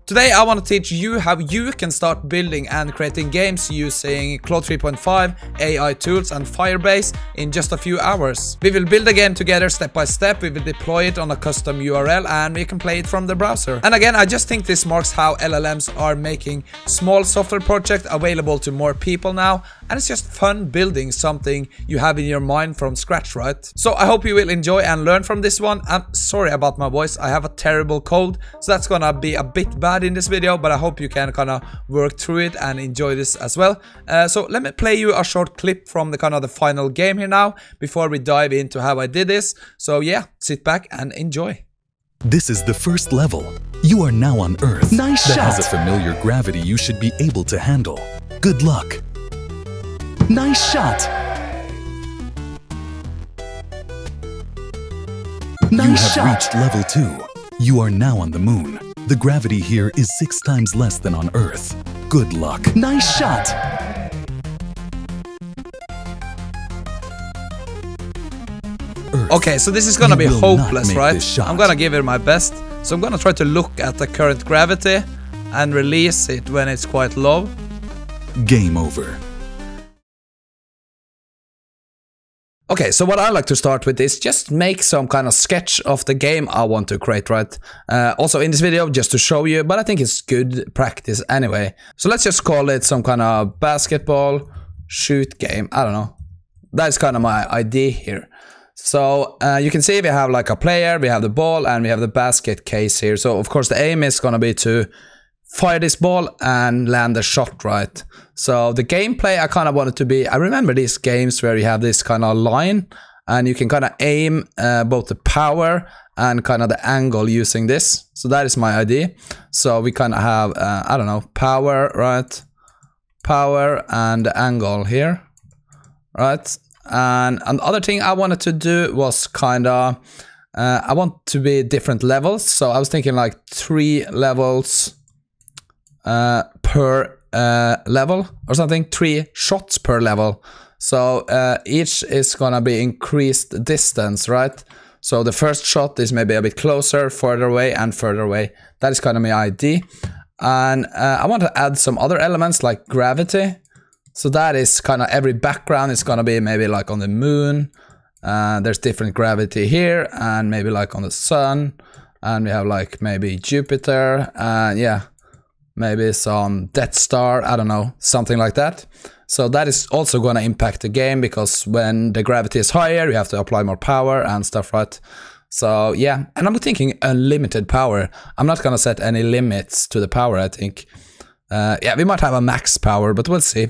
Today I want to teach you how you can start building and creating games using Claude 3.5, AI Tools and Firebase in just a few hours. We will build a game together step by step, we will deploy it on a custom URL and we can play it from the browser. And again, I just think this marks how LLMs are making small software projects available to more people now, and it's just fun building something you have in your mind from scratch, right? So I hope you will enjoy and learn from this one. I'm sorry about my voice, I have a terrible cold, so that's gonna be a bit bad in this video, but I hope you can kind of work through it and enjoy this as well. So let me play you a short clip from the the final game here now before we dive into how I did this. So yeah, sit back and enjoy. This is the first level. You are now on Earth. Nice shot. That has a familiar gravity you should be able to handle. Good luck. Nice shot. Nice shot. You have reached level 2. You are now on the moon. The gravity here is 6 times less than on Earth. Good luck. Nice shot. Earth. Okay, so this is gonna be hopeless, right? I'm I'm gonna give it my best. So I'm gonna try to look at the current gravity and release it when it's quite low. Game over. Okay, so what I like to start with is just make some kind of sketch of the game I want to create, right? Also in this video, just to show you, but I think it's good practice anyway. So let's just call it some kind of basketball shoot game. I don't know. That's kind of my idea here. So you can see we have like a player, we have the ball, and we have the basket case here. So of course the aim is gonna be to fire this ball and land a shot, right? So the gameplay I kind of wanted to be, I remember these games where you have this kind of line and you can kind of aim both the power and kind of the angle using this. So that is my idea. So we kind of have, I don't know, power, right? Power and the angle here, right? And another thing I wanted to do was kind of, I want to be different levels. So I was thinking like 3 levels per level or something, 3 shots per level. So each is gonna be increased distance, right? So the first shot is maybe a bit closer, further away and further away. That is kind of my idea. And I want to add some other elements like gravity. So that is kind of every background is gonna be maybe like on the moon. There's different gravity here and maybe like on the sun. And we have like maybe Jupiter and yeah. Maybe some Death Star, I don't know, something like that. So that is also going to impact the game because when the gravity is higher, you have to apply more power and stuff, right? So yeah, and I'm thinking unlimited power. I'm not going to set any limits to the power, I think. Yeah, we might have a max power, but we'll see.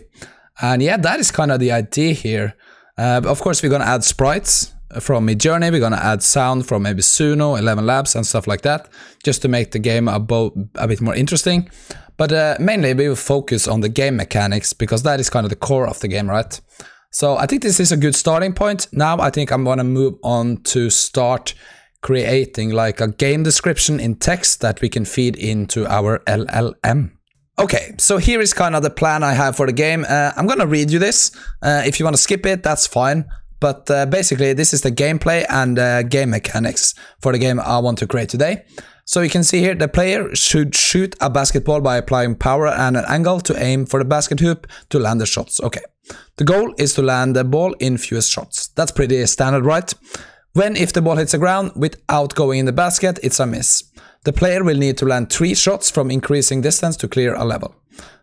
And yeah, that is kind of the idea here. Of course, we're going to add sprites from Midjourney. We're going to add sound from maybe Suno, 11 Labs and stuff like that, just to make the game a bit more interesting. But mainly we will focus on the game mechanics because that is kind of the core of the game, right? So I think this is a good starting point. Now I think I'm going to move on to start creating like a game description in text that we can feed into our LLM. Okay, so here is kind of the plan I have for the game. I'm going to read you this. If you want to skip it, that's fine. But basically, this is the gameplay and game mechanics for the game I want to create today. So you can see here, the player should shoot a basketball by applying power and an angle to aim for the basket hoop to land the shots. Okay. The goal is to land the ball in fewest shots. That's pretty standard, right? If the ball hits the ground without going in the basket, it's a miss. The player will need to land 3 shots from increasing distance to clear a level.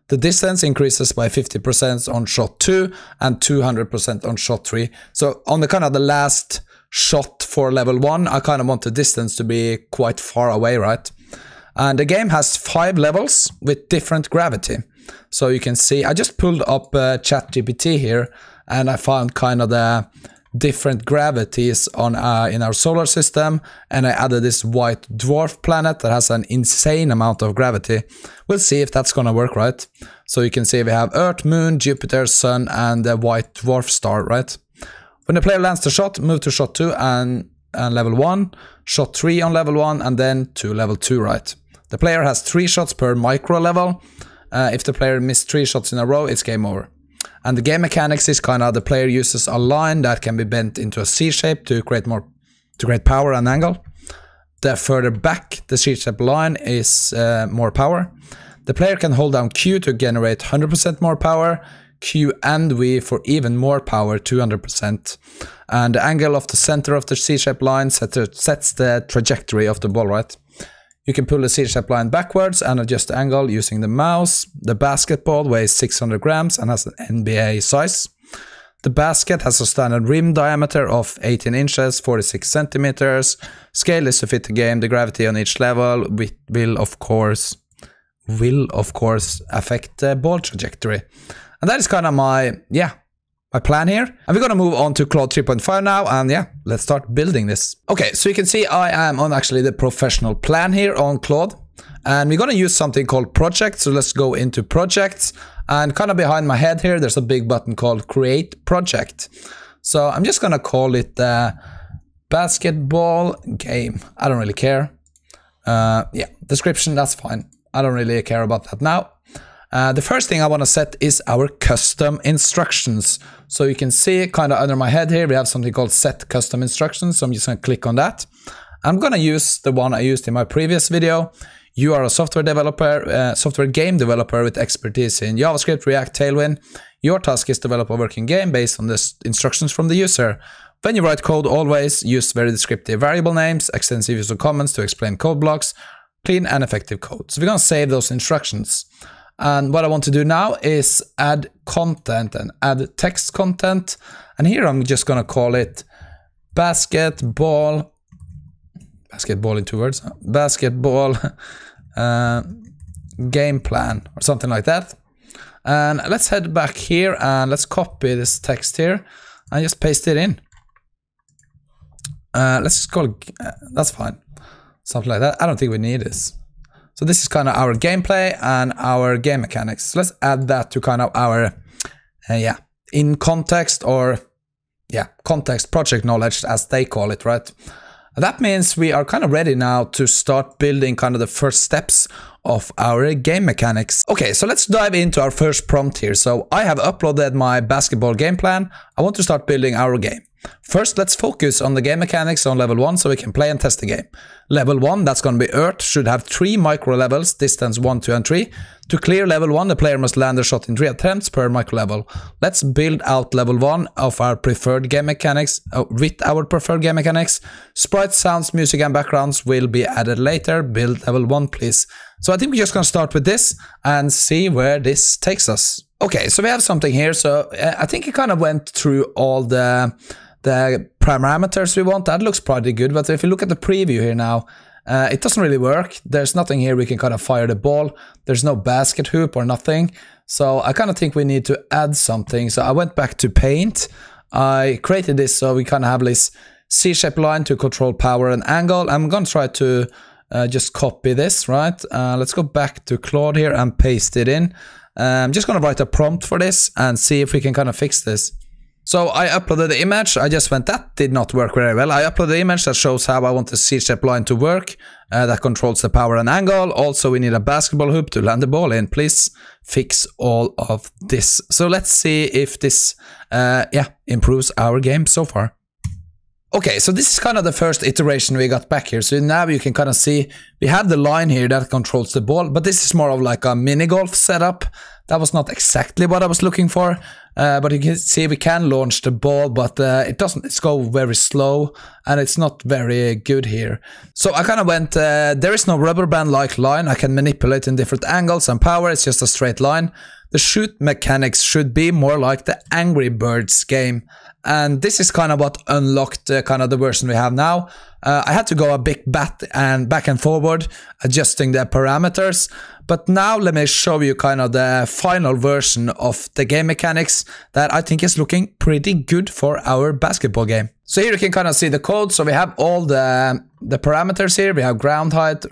The distance increases by 50% on shot 2 and 200% on shot 3. So on the kind of the last shot for level 1, I kind of want the distance to be quite far away, right? And the game has 5 levels with different gravity. So you can see, I just pulled up ChatGPT here and I found kind of the different gravities on in our solar system, and I added this white dwarf planet that has an insane amount of gravity. We'll see if that's gonna work, right? So you can see we have Earth, Moon, Jupiter, Sun, and the white dwarf star, right? When the player lands the shot, move to shot 2 and level 1, shot 3 on level 1, and then to level 2, right? The player has 3 shots per micro level. If the player missed 3 shots in a row, it's game over. And the game mechanics is kind of the player uses a line that can be bent into a C shape to create power and angle. the further back the C-shape line is more power. The player can hold down Q to generate 100% more power, Q and V for even more power, 200%. And the angle of the center of the C-shape line sets the trajectory of the ball, right? You can pull the C-shape line backwards and adjust the angle using the mouse. The basketball weighs 600 grams and has an NBA size. The basket has a standard rim diameter of 18 inches, 46 centimeters. Scale is to fit the game. The gravity on each level will of course affect the ball trajectory. And that is kind of my plan here. And we're gonna move on to Claude 3.5 now, and yeah, let's start building this. Okay, so you can see I am on actually the professional plan here on Claude. And we're gonna use something called projects. So let's go into projects. And kind of behind my head here, there's a big button called create project. So I'm just gonna call it the basketball game. I don't really care. Yeah, description, that's fine. I don't really care about that now. The first thing I want to set is our custom instructions. So you can see kind of under my head here, we have something called set custom instructions. So I'm just going to click on that. I'm going to use the one I used in my previous video. You are a software developer, software game developer with expertise in JavaScript, React, Tailwind. Your task is to develop a working game based on the instructions from the user. When you write code, always use very descriptive variable names, extensive use of comments to explain code blocks, clean and effective code. So we're going to save those instructions. And what I want to do now is add content and add text content. And here I'm just going to call it basketball in 2 words, basketball game plan or something like that. And let's head back here and let's copy this text here and just paste it in. Let's just call it, that's fine. Something like that. I don't think we need this. So this is kind of our gameplay and our game mechanics. So let's add that to kind of our, in context or, context project knowledge as they call it, right? That means we are kind of ready now to start building kind of the first steps of our game mechanics. Okay, so let's dive into our first prompt here. So I have uploaded my basketball game plan. I want to start building our game. First, let's focus on the game mechanics on level 1 so we can play and test the game. Level 1, that's going to be Earth, should have 3 micro levels, distance 1, 2, and 3. To clear level 1, the player must land a shot in 3 attempts per micro level. Let's build out level 1 of our preferred game mechanics, with our preferred game mechanics. Sprites, sounds, music, and backgrounds will be added later. Build level 1, please. So I think we're just going to start with this and see where this takes us. Okay, so we have something here. So I think it kind of went through all the parameters we want. That looks pretty good, but if you look at the preview here now, it doesn't really work. There's nothing here we can kind of fire the ball. There's no basket hoop or nothing. So I kind of think we need to add something. So I went back to Paint. I created this so we kind of have this C-shape line to control power and angle. I'm going to try to just copy this, right? Let's go back to Claude here and paste it in. I'm just going to write a prompt for this and see if we can kind of fix this. So I uploaded the image. I just went, that did not work very well. I uploaded the image that shows how I want the C-shape line to work. That controls the power and angle. Also, we need a basketball hoop to land the ball in. Please fix all of this. So let's see if this improves our game so far. Okay, so this is kind of the first iteration we got back here. So now you can kind of see we have the line here that controls the ball, but this is more of like a mini golf setup. That was not exactly what I was looking for, but you can see we can launch the ball, but it's go very slow and it's not very good here. So I kind of went, there is no rubber band like line. I can manipulate in different angles and power. It's just a straight line. The shoot mechanics should be more like the Angry Birds game. And this is kind of what unlocked kind of the version we have now. I had to go a bit back and forward, adjusting the parameters. But now let me show you kind of the final version of the game mechanics that I think is looking pretty good for our basketball game. So here you can kind of see the code. So we have all the parameters here. We have ground height.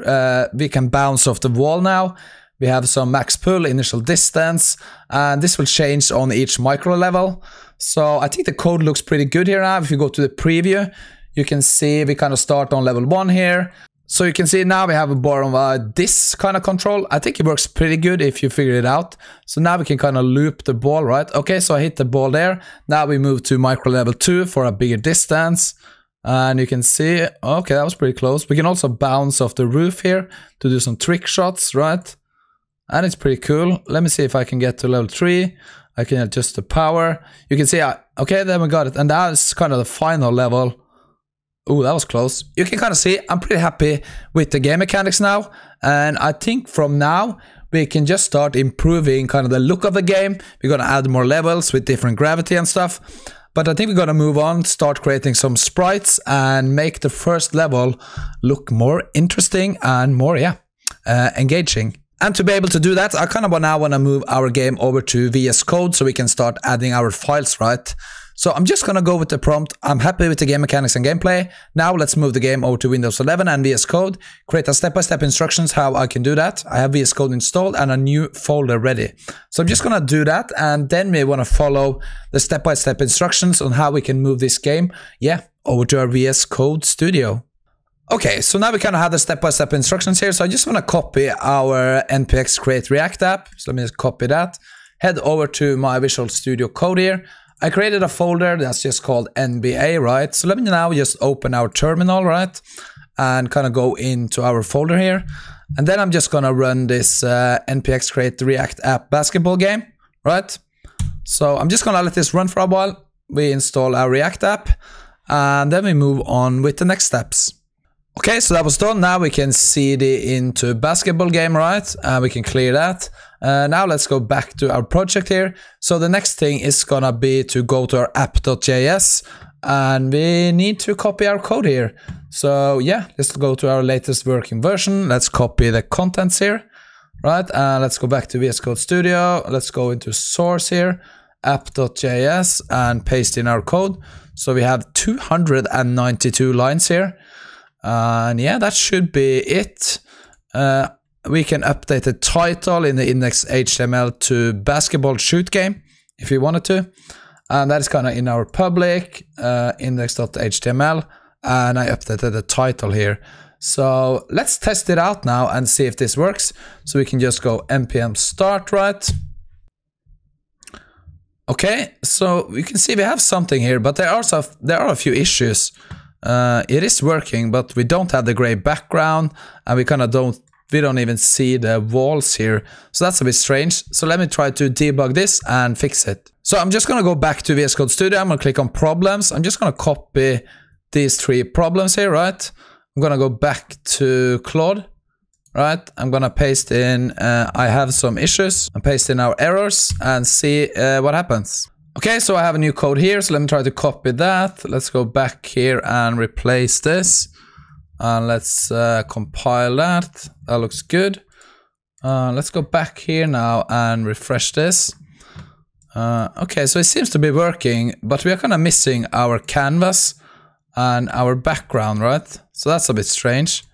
We can bounce off the wall now. We have some max pull, initial distance, and this will change on each micro level. So I think the code looks pretty good here now. If you go to the preview, you can see we kind of start on level 1 here. So you can see now we have a bar of this kind of control. I think it works pretty good if you figure it out. So now we can kind of loop the ball, right? Okay, so I hit the ball there. Now we move to micro level 2 for a bigger distance. And you can see, okay, that was pretty close. We can also bounce off the roof here to do some trick shots, right? And it's pretty cool. Let me see if I can get to level 3. I can adjust the power. You can see, okay, then we got it. And that's kind of the final level. Ooh, that was close. You can kind of see, I'm pretty happy with the game mechanics now. And I think from now, we can just start improving kind of the look of the game. We're going to add more levels with different gravity and stuff. But I think we're going to move on, start creating some sprites and make the first level look more interesting and more, engaging. And to be able to do that, I kind of now want to move our game over to VS Code so we can start adding our files, right? So I'm just going to go with the prompt. I'm happy with the game mechanics and gameplay. Now let's move the game over to Windows 11 and VS Code. Create a step-by-step instructions how I can do that. I have VS Code installed and a new folder ready. So I'm just going to do that, and then we want to follow the step-by-step instructions on how we can move this game, over to our VS Code studio. Okay, so now we kind of have the step-by-step instructions here. So I just want to copy our npx create react app. So let me just copy that. Head over to my Visual Studio Code here. I created a folder that's just called NBA, right? So let me now just open our terminal, right? And kind of go into our folder here. And then I'm just going to run this npx create react app basketball game, right? So I'm just going to let this run for a while. We install our React app and then we move on with the next steps. Okay, so that was done. Now we can cd into basketball game, right? We can clear that. Now let's go back to our project here. So the next thing is gonna be to go to our app.js and we need to copy our code here. So let's go to our latest working version. Let's copy the contents here, right? And let's go back to VS Code Studio. Let's go into source here, app.js, and paste in our code. So we have 292 lines here. And that should be it. We can update the title in the index HTML to basketball shoot game if you wanted to. And that is kind of in our public index.html. And I updated the title here. So let's test it out now and see if this works. So we can just go npm start, right? Okay, so we can see we have something here, but there are a few issues. It is working, but we don't have the gray background, and we don't even see the walls here. So that's a bit strange. So let me try to debug this and fix it. So I'm just gonna go back to VS Code Studio. I'm gonna click on problems. I'm just gonna copy these 3 problems here, right? I'm gonna go back to Claude, right? I'm gonna paste in, I have some issues, and paste in our errors and see what happens. Okay, so I have a new code here, so let me try to copy that. Let's go back here and replace this. And let's compile that. That looks good. Let's go back here now and refresh this. Okay, so it seems to be working, but we are kind of missing our canvas and our background, right? So that's a bit strange.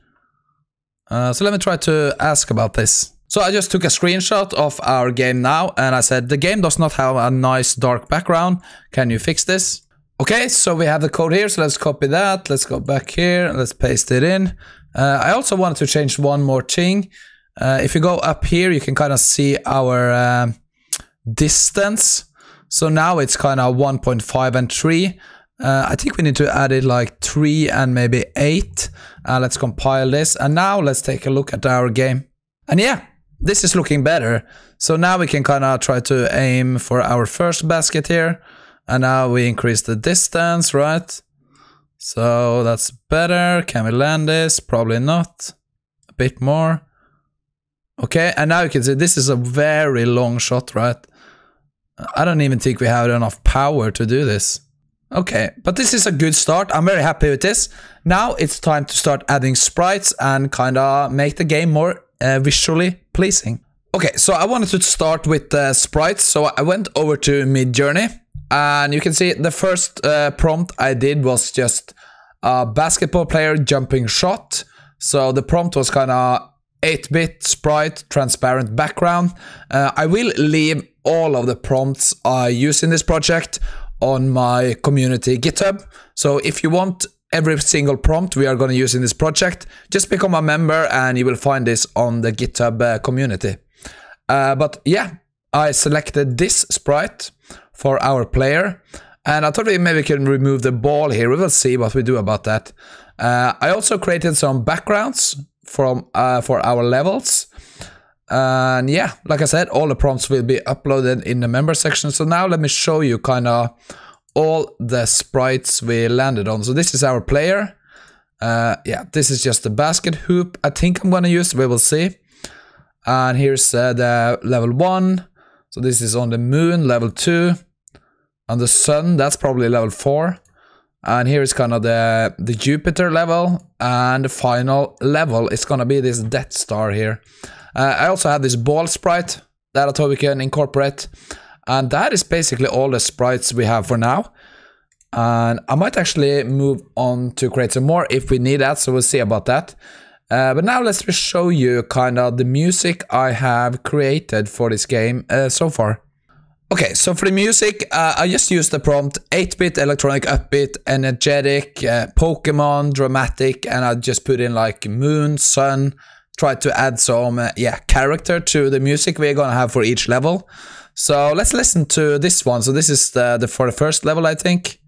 So let me try to ask about this. So I just took a screenshot of our game now, and I said, the game does not have a nice dark background. Can you fix this? Okay, so we have the code here, so let's copy that. Let's go back here, let's paste it in. I also wanted to change one more thing. If you go up here, you can kind of see our distance. So now it's kind of 1.5 and 3. I think we need to add it like 3 and maybe 8. Let's compile this, and now let's take a look at our game. And this is looking better. So now we can kind of try to aim for our first basket here. And now we increase the distance, right? So that's better. Can we land this? Probably not. A bit more. Okay, and now you can see this is a very long shot, right? I don't even think we have enough power to do this. Okay, but this is a good start. I'm very happy with this. Now it's time to start adding sprites and kind of make the game more visually pleasing. Okay, so I wanted to start with sprites. So I went over to Midjourney, and you can see the first prompt I did was just a basketball player jumping shot. So the prompt was kind of 8-bit sprite, transparent background. I will leave all of the prompts I use in this project on my community GitHub. So if you want every single prompt we are going to use in this project, just become a member and you will find this on the GitHub community. But I selected this sprite for our player, And I thought we maybe can remove the ball here. We will see what we do about that. I also created some backgrounds from for our levels. And yeah, like I said, all the prompts will be uploaded in the member section. So now let me show you kind of all the sprites we landed on. So this is our player. Yeah, this is just the basket hoop I think I'm gonna use. We will see. And here's the level 1. So this is on the moon, level 2. On the sun, that's probably level 4. And here is kind of the Jupiter level. And the final level is gonna be this Death Star here. I also have this ball sprite that I thought we can incorporate. And that is basically all the sprites we have for now. And I might actually move on to create some more if we need that, so we'll see about that. But now let's just show you kind of the music I have created for this game so far. Okay, so for the music, I just used the prompt 8-bit, electronic, upbeat, energetic, Pokemon, dramatic, and I just put in like moon, sun, tried to add some character to the music we're gonna have for each level. So let's listen to this one. So this is for the first level, I think.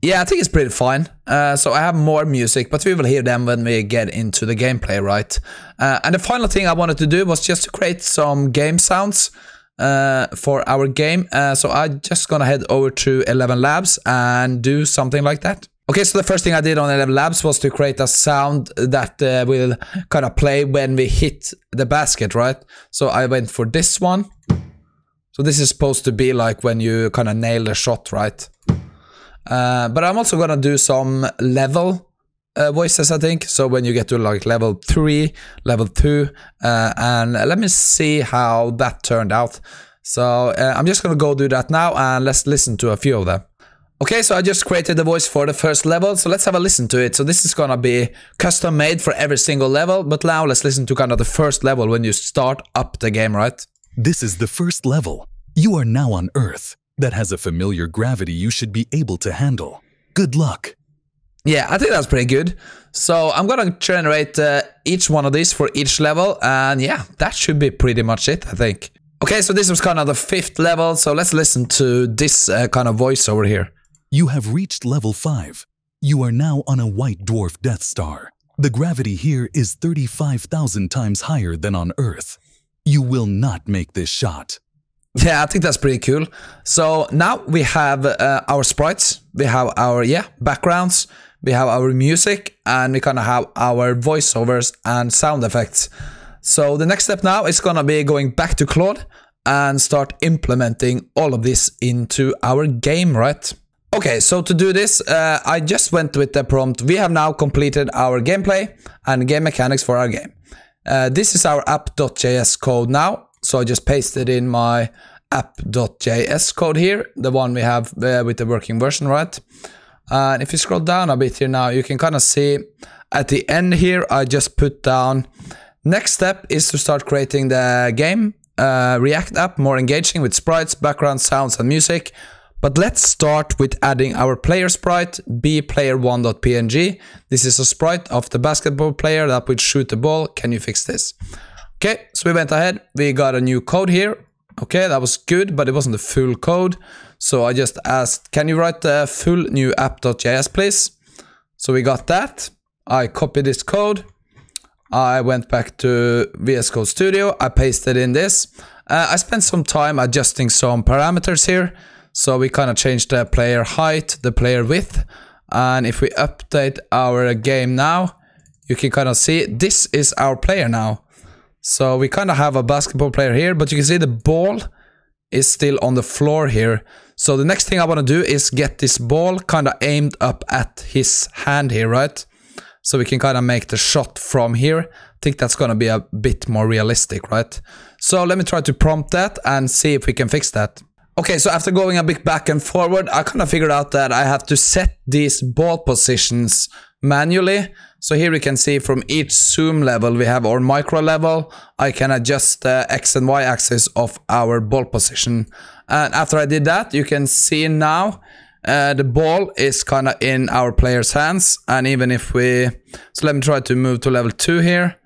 Yeah, I think it's pretty fine. So I have more music, but we will hear them when we get into the gameplay, right? And the final thing I wanted to do was just to create some game sounds for our game. So I'm just gonna head over to 11 Labs and do something like that. Okay, so the first thing I did on 11 Labs was to create a sound that will kind of play when we hit the basket, right? So I went for this one. So this is supposed to be like when you kind of nail the shot, right? But I'm also gonna do some level voices, I think. So when you get to like level 3, level 2, and let me see how that turned out. So I'm just gonna go do that now, and let's listen to a few of them. Okay, so I just created the voice for the first level, so let's have a listen to it. So this is gonna be custom made for every single level, but now let's listen to kind of the first level when you start up the game, right? This is the first level. You are now on Earth. That has a familiar gravity you should be able to handle. Good luck. Yeah, I think that's pretty good. So I'm gonna generate each one of these for each level, and yeah, that should be pretty much it, I think. Okay, so this was kind of the 5th level, so let's listen to this kind of voice over here. You have reached level 5. You are now on a white dwarf Death Star. The gravity here is 35,000 times higher than on Earth. You will not make this shot. Yeah, I think that's pretty cool. So now we have our sprites, we have our backgrounds, we have our music, and we kind of have our voiceovers and sound effects. So the next step now is gonna be going back to Claude and start implementing all of this into our game, right? Okay, so to do this, I just went with the prompt. We have now completed our gameplay and game mechanics for our game. This is our app.js code now. So I just pasted in my app.js code here, the one we have with the working version, right? And if you scroll down a bit here now, you can kind of see at the end here, I just put down, next step is to start creating the game, React app, more engaging with sprites, background, sounds, and music. But let's start with adding our player sprite, bplayer1.png. This is a sprite of the basketball player that would shoot the ball. Can you fix this? Okay, so we went ahead, we got a new code here. Okay, that was good, but it wasn't the full code. So I just asked, can you write the full new app.js, please? So we got that. I copied this code. I went back to VS Code Studio. I pasted in this. I spent some time adjusting some parameters here. So we kind of changed the player height, the player width. And if we update our game now, you can kind of see this is our player now. So we kind of have a basketball player here, but you can see the ball is still on the floor here. So the next thing I want to do is get this ball kind of aimed up at his hand here, right? So we can kind of make the shot from here. I think that's going to be a bit more realistic, right? So let me try to prompt that and see if we can fix that. Okay, so after going a bit back and forward, I kind of figured out that I have to set these ball positions manually. So here we can see from each zoom level, we have our micro level. I can adjust the X and Y axis of our ball position. And after I did that, you can see now the ball is kind of in our player's hands, and even if we, so let me try to move to level 2 here.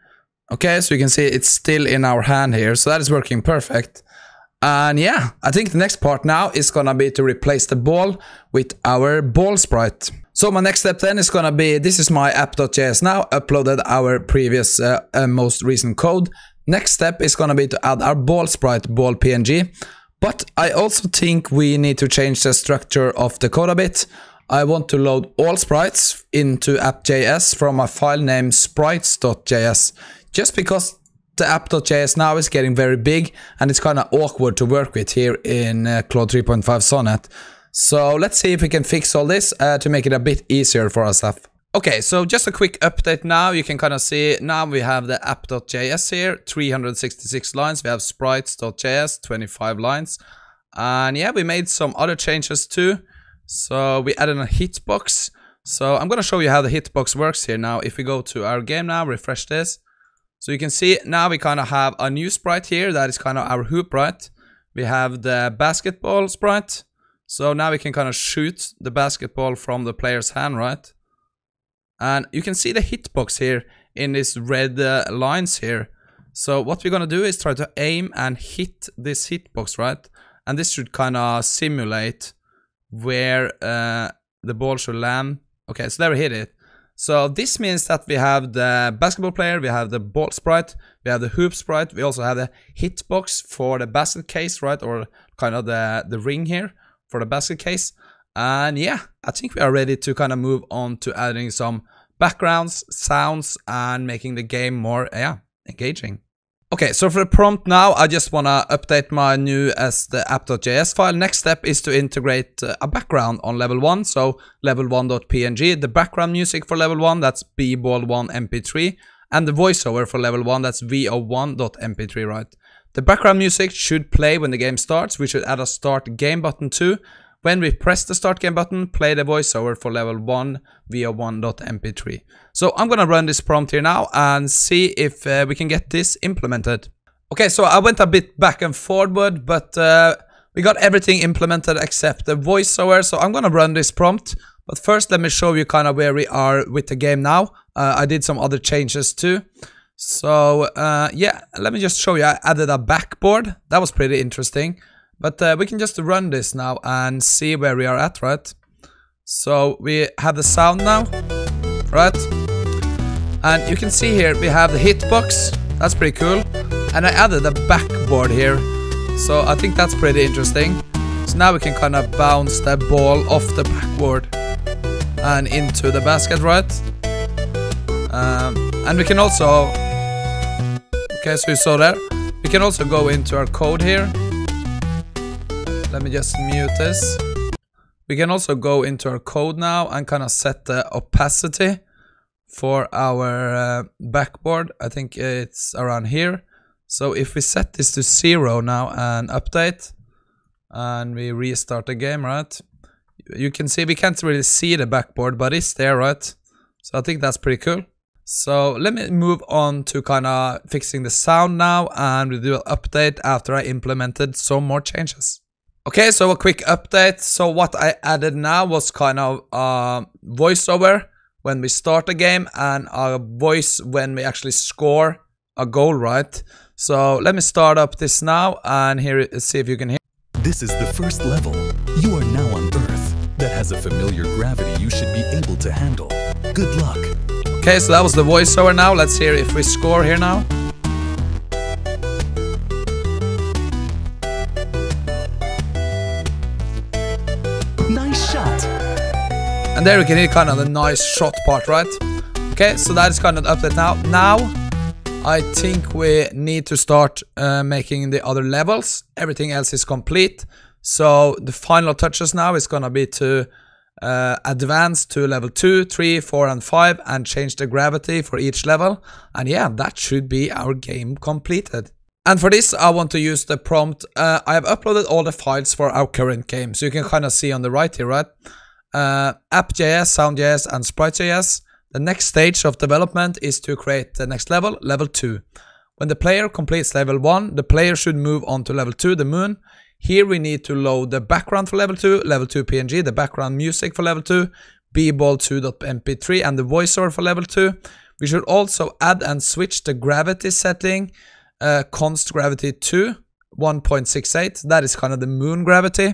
Okay, so you can see it's still in our hand here, so that is working perfect. And yeah, I think the next part now is gonna be to replace the ball with our ball sprite. So my next step then is gonna be, this is my app.js now, uploaded our previous most recent code. Next step is gonna be to add our ball sprite, ball PNG. But I also think we need to change the structure of the code a bit. I want to load all sprites into app.js from a file named sprites.js, just because the app.js now is getting very big and it's kind of awkward to work with here in Claude 3.5 Sonnet. So let's see if we can fix all this to make it a bit easier for us. Okay, so just a quick update now. You can kind of see now we have the app.js here, 366 lines. We have sprites.js, 25 lines. And yeah, we made some other changes too. So we added a hitbox. So I'm going to show you how the hitbox works here now. If we go to our game now, refresh this. So you can see now we kind of have a new sprite here. That is kind of our hoop, right? We have the basketball sprite. So now we can kind of shoot the basketball from the player's hand, right? And you can see the hitbox here in these red lines here. So what we're going to do is try to aim and hit this hitbox, right? And this should kind of simulate where the ball should land. Okay, so there we hit it. So this means that we have the basketball player, we have the ball sprite, we have the hoop sprite, we also have the hitbox for the basket case, right? Or kind of the ring here for the basket case. And yeah, I think we are ready to kind of move on to adding some backgrounds, sounds, and making the game more engaging. Okay, so for the prompt now, I just want to update my new as the app.js file. Next step is to integrate a background on level 1. So level1.png, the background music for level 1, that's bball1mp3. And the voiceover for level 1, that's vo1.mp3, right? The background music should play when the game starts. We should add a start game button too. When we press the start game button, play the voiceover for level 1 vo1.mp3. So I'm gonna run this prompt here now and see if we can get this implemented. Okay, so I went a bit back and forward, but we got everything implemented except the voiceover. So I'm gonna run this prompt, but first let me show you kind of where we are with the game now. I did some other changes too. So yeah, let me just show you. I added a backboard. That was pretty interesting. But we can just run this now and see where we are at, right? So we have the sound now, right? And you can see here we have the hitbox. That's pretty cool. And I added a backboard here. So I think that's pretty interesting. So now we can kind of bounce the ball off the backboard and into the basket, right? And we can also... Okay, so you saw there. We can also go into our code here. Let me just mute this. We can also go into our code now and kind of set the opacity for our backboard. I think it's around here. So if we set this to 0 now and update and we restart the game, right? You can see we can't really see the backboard, but it's there, right? So I think that's pretty cool. So let me move on to kind of fixing the sound now, and we'll do an update after I implemented some more changes. Okay, so a quick update. So what I added now was kind of voiceover when we start the game and a voice when we actually score a goal, right? So let me start up this now and see if you can hear. This is the first level. You are now on Earth that has a familiar gravity you should be able to handle. Good luck. Okay, so that was the voiceover now. Let's hear if we score here now. Nice shot. And there we can hear kind of the nice shot part, right? Okay, so that is kind of the update now. Now, I think we need to start making the other levels. Everything else is complete. So the final touches now is gonna be to advance to level 2, 3, 4, and 5 and change the gravity for each level. And yeah, that should be our game completed. And for this, I want to use the prompt. I have uploaded all the files for our current game. So you can kind of see on the right here, right? App.js, Sound.js, and Sprites.js. The next stage of development is to create the next level, level 2. When the player completes level 1, the player should move on to level 2, the moon. Here we need to load the background for level 2 PNG, the background music for level 2, bball2.mp3 and the voiceover for level 2. We should also add and switch the gravity setting, const gravity to 1.68. That is kind of the moon gravity.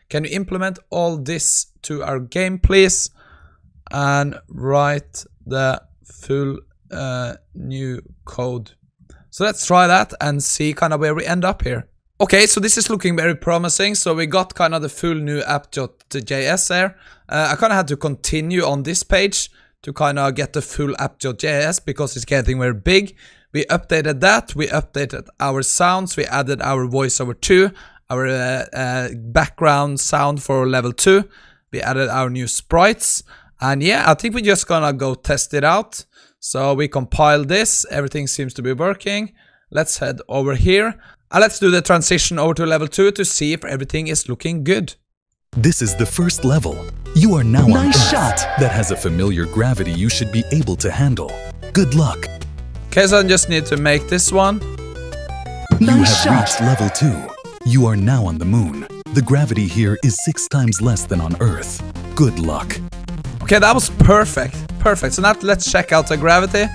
Can you implement all this to our game, please? And write the full new code. So let's try that and see kind of where we end up here. Okay, so this is looking very promising. So we got kind of the full new app.js there. I kind of had to continue on this page to kind of get the full app.js because it's getting very big. We updated that, we updated our sounds, we added our voiceover 2, our background sound for level 2, we added our new sprites, and yeah, I think we're just gonna go test it out. So we compile this, everything seems to be working. Let's head over here, and let's do the transition over to level 2 to see if everything is looking good. This is the first level. You are now on Earth shot. that has a familiar gravity you should be able to handle. Good luck. Okay, so I just need to make this one. You have reached level 2. You are now on the moon. The gravity here is 6 times less than on Earth. Good luck. Okay, that was perfect. Perfect. So now let's check out the gravity.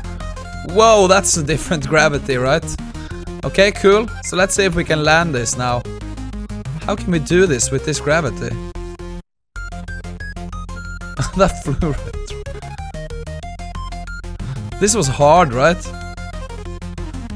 Whoa, that's a different gravity, right? Okay, cool. So let's see if we can land this now. How can we do this with this gravity? That flew right through. This was hard, right?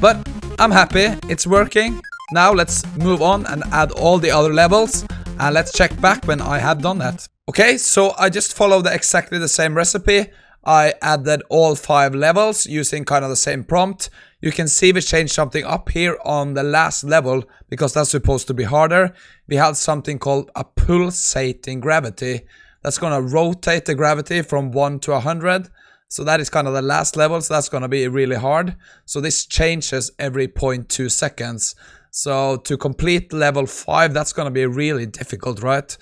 But I'm happy, it's working. Now let's move on and add all the other levels. And let's check back when I have done that. Okay, so I just followed exactly the same recipe. I added all 5 levels using kind of the same prompt. You can see we changed something up here on the last level because that's supposed to be harder. We had something called a pulsating gravity. That's gonna rotate the gravity from 1 to 100. So that is kind of the last level, so that's gonna be really hard. So this changes every 0.2 seconds. So to complete level 5, that's gonna be really difficult, right?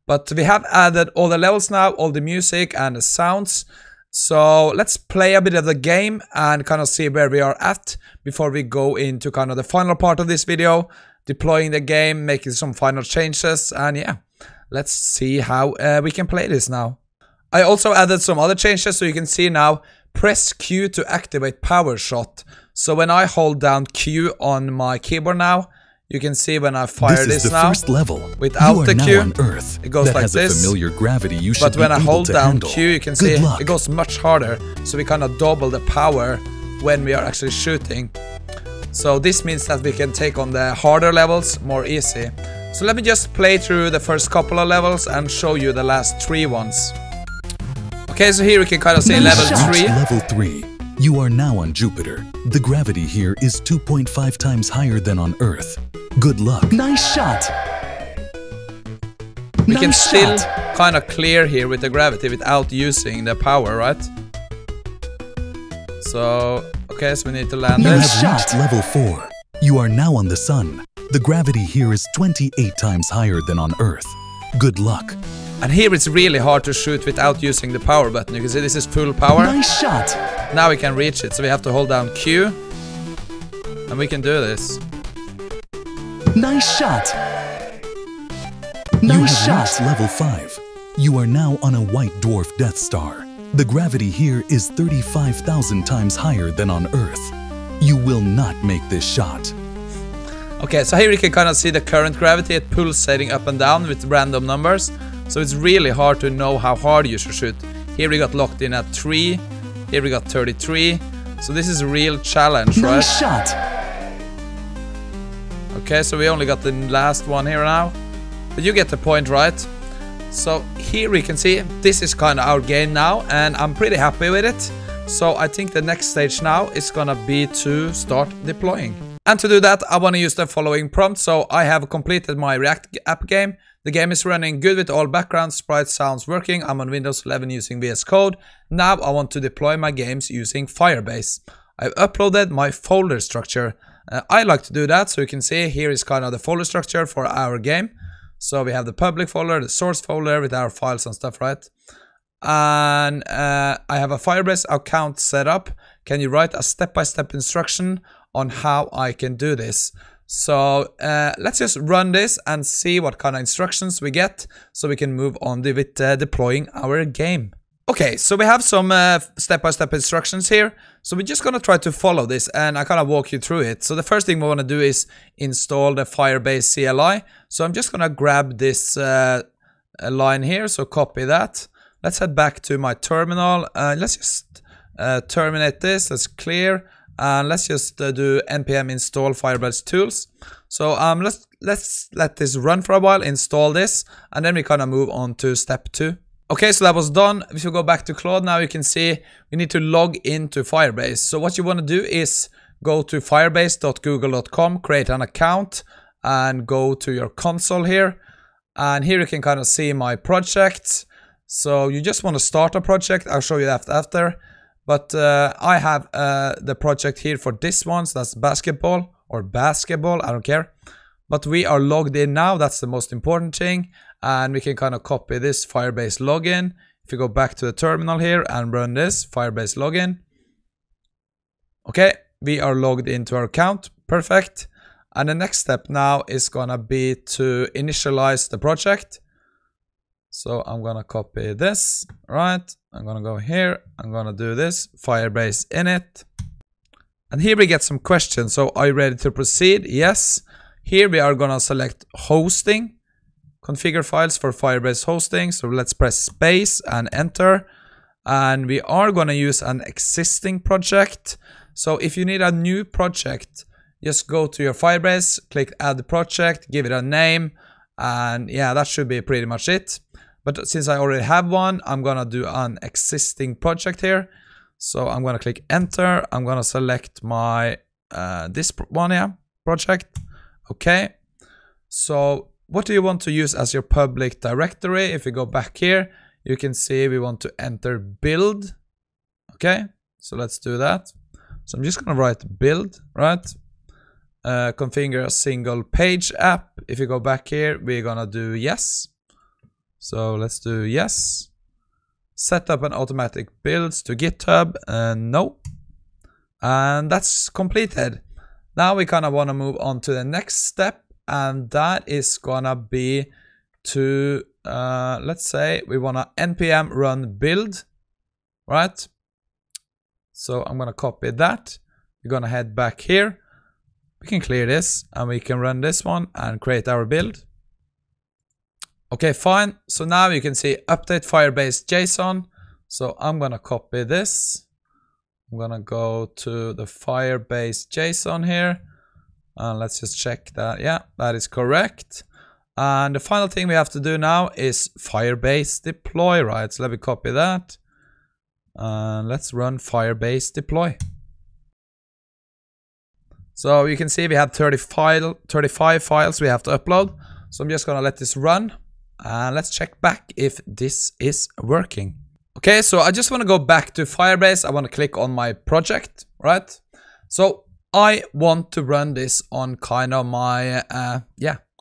But we have added all the levels now, all the music and the sounds. So let's play a bit of the game and kind of see where we are at before we go into kind of the final part of this video, deploying the game, making some final changes, and yeah, let's see how we can play this now. I also added some other changes, so you can see now, press Q to activate power shot. So when I hold down Q on my keyboard now, you can see when I fire this is the now, first level. without the Q, on Earth it goes that like has this. A familiar gravity you should But when be I able hold to down handle. Q, you can Good see luck. it goes much harder. So we kind of double the power when we are actually shooting. So this means that we can take on the harder levels more easy. So let me just play through the first couple of levels and show you the last 3 ones. Okay, so here we can kind of see level 3. Level 3. You are now on Jupiter. The gravity here is 2.5 times higher than on Earth. Good luck. Nice shot. We can Nice still shot. kind of clear here with the gravity without using the power, right? So, okay, so we need to land You this. have reached level 4. You are now on the Sun. The gravity here is 28 times higher than on Earth. Good luck. And here it's really hard to shoot without using the power button. You can see this is full power. Nice shot. Now we can reach it, so we have to hold down Q. And we can do this. Nice shot. You Nice have shot. reached level 5. You are now on a white dwarf Death Star. The gravity here is 35,000 times higher than on Earth. You will not make this shot. Okay, so here you can kind of see the current gravity, it pulsating up and down with random numbers. So it's really hard to know how hard you should shoot. Here we got locked in at 3. Here we got 33. So this is a real challenge, right? Nice shot. Okay, so we only got the last one here now. But you get the point, right? So here we can see this is kind of our game now, and I'm pretty happy with it. So I think the next stage now is gonna be to start deploying. And to do that, I want to use the following prompt. So I have completed my React app game. The game is running good with all background, sprites, sounds working. I'm on Windows 11 using VS Code. Now I want to deploy my games using Firebase. I've uploaded my folder structure. I like to do that, so you can see here is kind of the folder structure for our game. So we have the public folder, the source folder with our files and stuff, right? And I have a Firebase account set up. Can you write a step-by-step instruction on how I can do this? So let's just run this and see what kind of instructions we get so we can move on with deploying our game. Okay, so we have some step-by-step instructions here. So we're just gonna try to follow this and I kind of walk you through it. So the first thing we want to do is install the Firebase CLI. So I'm just gonna grab this line here, so copy that. Let's head back to my terminal. Let's just terminate this, let's clear. And let's just do npm install Firebase tools. So let's let this run for a while, install this, and then we kind of move on to step 2. Okay, so that was done. If you go back to Claude now, you can see we need to log into Firebase. So what you want to do is go to firebase.google.com, create an account, and go to your console here. And here you can kind of see my projects. So you just want to start a project. I'll show you that after. But I have the project here for this one. So that's basketball or basketball. I don't care. But we are logged in now. That's the most important thing. And we can kind of copy this Firebase login. If you go back to the terminal here and run this Firebase login. Okay, we are logged into our account. Perfect. And the next step now is gonna be to initialize the project. So I'm gonna copy this, right? I'm gonna go here. I'm gonna do this Firebase init. And here we get some questions. So are you ready to proceed? Yes. Here we are gonna select hosting. Configure files for Firebase hosting. So let's press space and enter. And we are going to use an existing project. So if you need a new project, just go to your Firebase, click add project, give it a name. And yeah, that should be pretty much it. But since I already have one, I'm going to do an existing project here. So I'm going to click enter. I'm going to select my, this one, yeah, project. Okay. So what do you want to use as your public directory? If you go back here, you can see we want to enter build. Okay, so let's do that. So I'm just going to write build, right? Configure a single page app. If you go back here, we're going to do yes. So let's do yes. Set up an automatic builds to GitHub. No. And that's completed. Now we kind of want to move on to the next step. And that is gonna be to, let's say we wanna npm run build, right? So I'm gonna copy that. We're gonna head back here. We can clear this and we can run this one and create our build. Okay, fine. So now you can see update Firebase JSON. So I'm gonna copy this. I'm gonna go to the Firebase JSON here. Let's just check that. Yeah, that is correct. And the final thing we have to do now is Firebase deploy, right? So let me copy that. Let's run Firebase deploy. So you can see we have 35 files we have to upload. So I'm just gonna let this run. And let's check back if this is working. Okay, so I just want to go back to Firebase. I want to click on my project, right? So I want to run this on kind of my,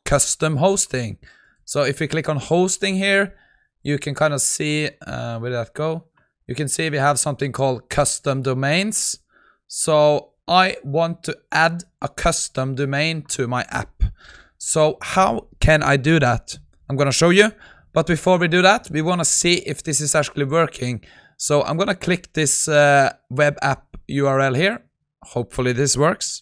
custom hosting. So if we click on hosting here, you can kind of see, where did that go? You can see we have something called custom domains. So I want to add a custom domain to my app. So how can I do that? I'm going to show you. But before we do that, we want to see if this is actually working. So I'm going to click this web app URL here. Hopefully this works.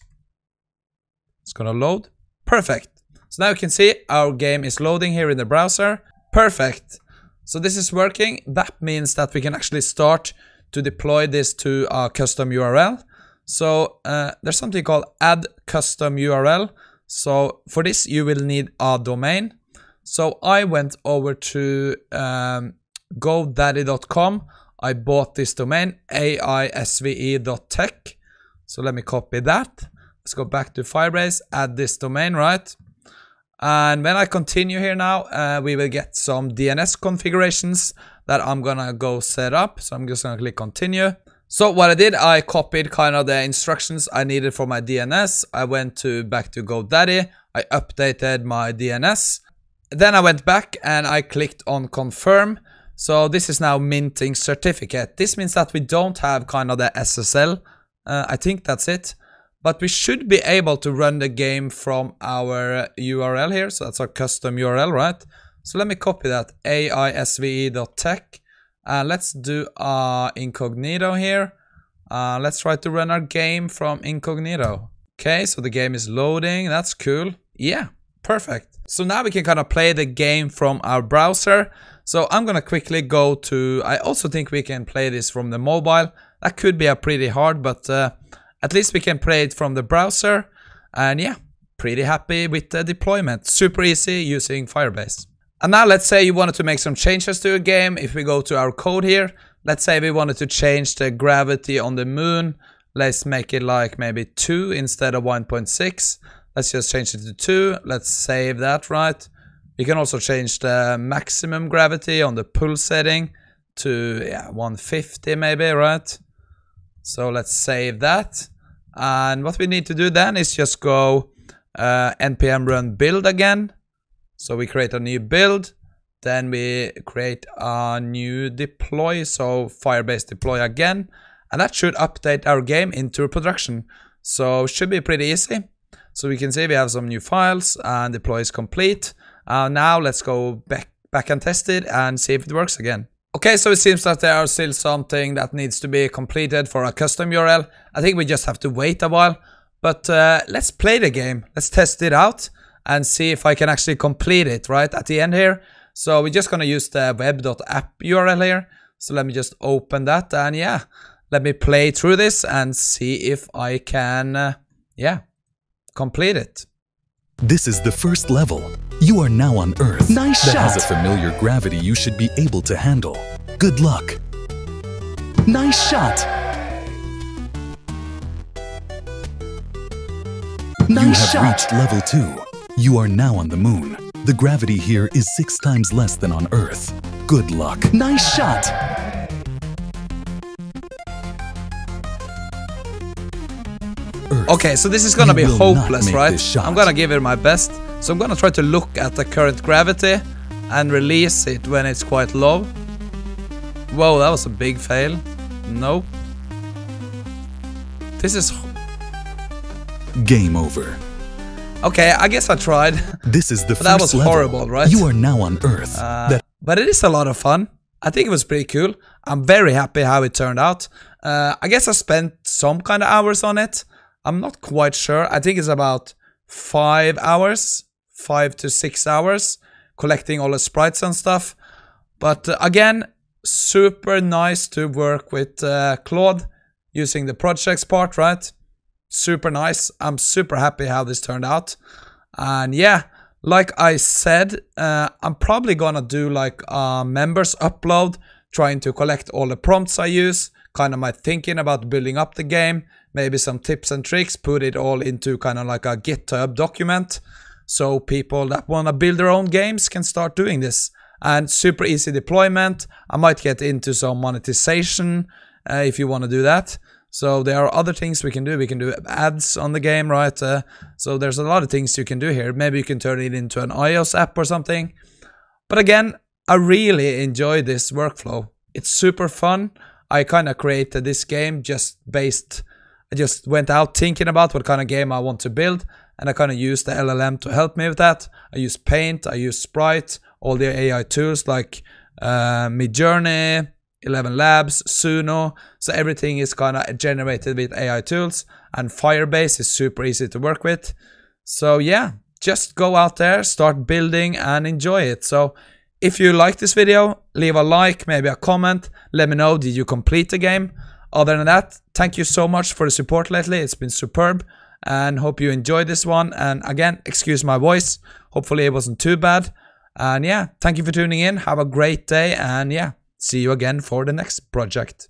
It's going to load. Perfect. So now you can see our game is loading here in the browser. Perfect. So this is working. That means that we can actually start to deploy this to our custom URL. So there's something called add custom URL. So for this, you will need a domain. So I went over to godaddy.com. I bought this domain, aisve.tech. So let me copy that. Let's go back to Firebase, add this domain, right? And when I continue here now, we will get some DNS configurations that I'm gonna go set up. So I'm just gonna click continue. So what I did, I copied kind of the instructions I needed for my DNS. I went back to GoDaddy. I updated my DNS. Then I went back and I clicked on confirm. So this is now minting certificate. This means that we don't have kind of the SSL. I think that's it. but we should be able to run the game from our URL here. So that's our custom URL, right? So let me copy that, aisve.tech. Let's do incognito here. Let's try to run our game from incognito. Okay, so the game is loading. That's cool. Yeah, perfect. So now we can kind of play the game from our browser. So I'm gonna quickly go to, I also think we can play this from the mobile. That could be pretty hard, but at least we can play it from the browser. And yeah, pretty happy with the deployment. Super easy using Firebase. And now let's say you wanted to make some changes to a game. If we go to our code here, let's say we wanted to change the gravity on the moon. Let's make it like maybe 2 instead of 1.6. Let's just change it to 2. Let's save that, right? You can also change the maximum gravity on the pull setting to 150 maybe, right? So let's save that. And what we need to do then is just go npm run build again. So we create a new build. Then we create a new deploy. So Firebase deploy again. And that should update our game into production. So it should be pretty easy. So we can see we have some new files and deploy is complete. Now let's go back and test it and see if it works again. Okay, so it seems that there are still something that needs to be completed for a custom URL. I think we just have to wait a while. But let's play the game. Let's test it out and see if I can actually complete it right at the end here. So we're just going to use the web.app URL here. So let me just open that and yeah, let me play through this and see if I can, complete it. This is the first level. You are now on Earth. Nice that shot. has a familiar gravity you should be able to handle. Good luck. Nice shot. You Nice have shot. reached level 2. You are now on the moon. The gravity here is 6 times less than on Earth. Good luck. Nice shot. Earth. Okay, so this is gonna You be will not hopeless, make right? this shot. I'm gonna give it my best. So I'm gonna try to look at the current gravity and release it when it's quite low. Whoa, that was a big fail. No. This is... Game over. Okay, I guess I tried. This is the But that first was level. horrible, right? You are now on Earth. But it is a lot of fun. I think it was pretty cool. I'm very happy how it turned out. I guess I spent some kind of hours on it. I'm not quite sure. I think it's about 5 hours, 5 to 6 hours, collecting all the sprites and stuff. But again, super nice to work with Claude using the projects part, right? Super nice. I'm super happy how this turned out. And yeah, like I said, I'm probably gonna do like a members upload, trying to collect all the prompts I use, kind of my thinking about building up the game, maybe some tips and tricks, put it all into kind of like a GitHub document. So people that wanna build their own games can start doing this. And super easy deployment. I might get into some monetization if you wanna do that. So there are other things we can do. We can do ads on the game, right? So there's a lot of things you can do here. Maybe you can turn it into an iOS app or something. But again, I really enjoy this workflow. It's super fun. I kind of created this game I just went out thinking about what kind of game I want to build. And I kind of used the LLM to help me with that. I use Paint, I use Sprites, all the AI tools like Midjourney, 11 Labs, Suno. So everything is kind of generated with AI tools, and Firebase is super easy to work with. So yeah, just go out there, start building and enjoy it. So if you like this video, leave a like, maybe a comment, let me know, did you complete the game? Other than that, thank you so much for the support lately. It's been superb and hope you enjoyed this one. And again, excuse my voice. Hopefully it wasn't too bad. And yeah, thank you for tuning in. Have a great day and yeah, see you again for the next project.